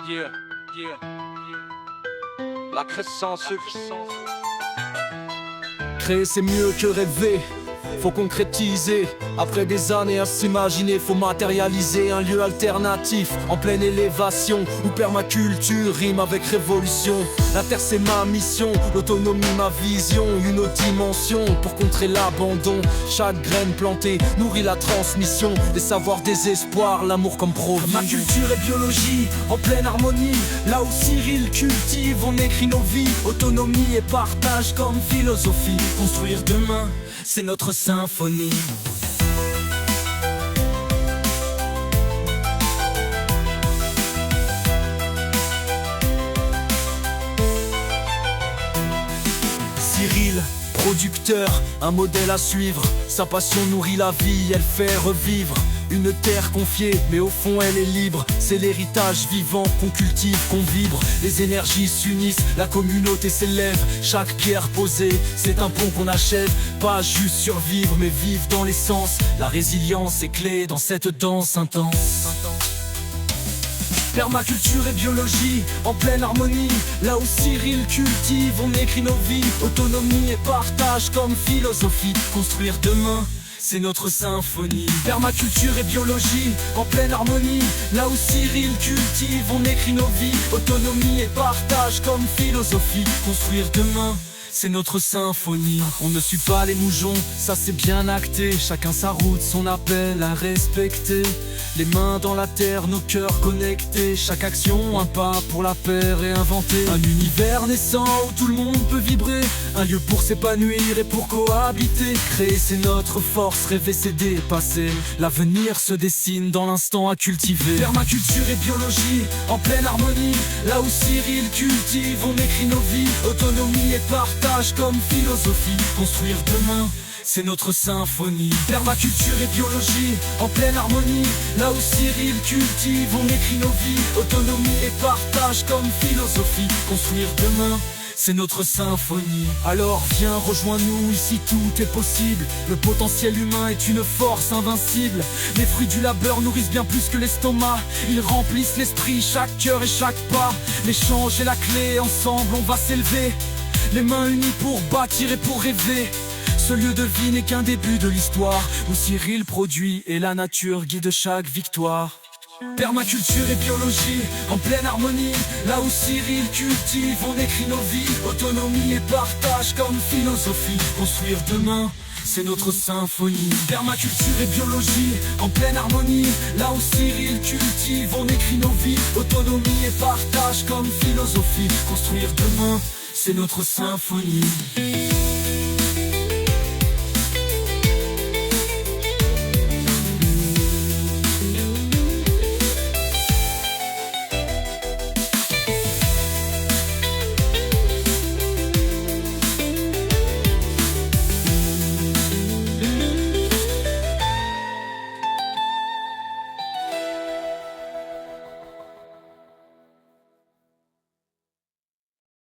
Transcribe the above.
Yeah, yeah. La crescence. Créer c'est mieux que rêver, faut concrétiser. Après des années à s'imaginer, faut matérialiser un lieu alternatif en pleine élévation où permaculture rime avec révolution. La terre c'est ma mission, l'autonomie ma vision, une autre dimension pour contrer l'abandon. Chaque graine plantée nourrit la transmission des savoirs, des espoirs, l'amour comme provision. Ma culture et biologie en pleine harmonie, là où Cyril cultive, on écrit nos vies. Autonomie et partage comme philosophie. Construire demain, c'est notre symphonie. Cyril, producteur, un modèle à suivre. Sa passion nourrit la vie, elle fait revivre une terre confiée, mais au fond elle est libre. C'est l'héritage vivant qu'on cultive, qu'on vibre. Les énergies s'unissent, la communauté s'élève. Chaque pierre posée, c'est un pont qu'on achève. Pas juste survivre, mais vivre dans l'essence. La résilience est clé dans cette danse intense. Permaculture et biologie en pleine harmonie, là où Cyril cultive, on écrit nos vies. Autonomie et partage comme philosophie. Construire demain, c'est notre symphonie. Permaculture et biologie en pleine harmonie, là où Cyril cultive, on écrit nos vies. Autonomie et partage comme philosophie. Construire demain, c'est notre symphonie. On ne suit pas les moujons, ça c'est bien acté. Chacun sa route, son appel à respecter. Les mains dans la terre, nos cœurs connectés. Chaque action, un pas pour la paix réinventer. Un univers naissant où tout le monde peut vibrer. Un lieu pour s'épanouir et pour cohabiter. Créer c'est notre force, rêver c'est dépasser. L'avenir se dessine dans l'instant à cultiver. Permaculture et biologie en pleine harmonie, là où Cyril cultive, on écrit nos vies. Autonomie et partage comme philosophie. Construire demain, c'est notre symphonie. Permaculture et biologie en pleine harmonie, là où Cyril cultive, on écrit nos vies. Autonomie et partage comme philosophie. Construire demain, c'est notre symphonie. Alors viens, rejoins-nous, ici tout est possible. Le potentiel humain est une force invincible. Les fruits du labeur nourrissent bien plus que l'estomac. Ils remplissent l'esprit, chaque cœur et chaque pas. L'échange est la clé, ensemble on va s'élever. Les mains unies pour bâtir et pour rêver. Ce lieu de vie n'est qu'un début de l'histoire, où Cyril produit et la nature guide chaque victoire. Permaculture et biologie en pleine harmonie, là où Cyril cultive, on écrit nos vies. Autonomie et partage comme philosophie. Construire demain, c'est notre symphonie. Permaculture et biologie en pleine harmonie, là où Cyril cultive, on écrit nos vies. Autonomie et partage comme philosophie. Construire demain, c'est notre symphonie.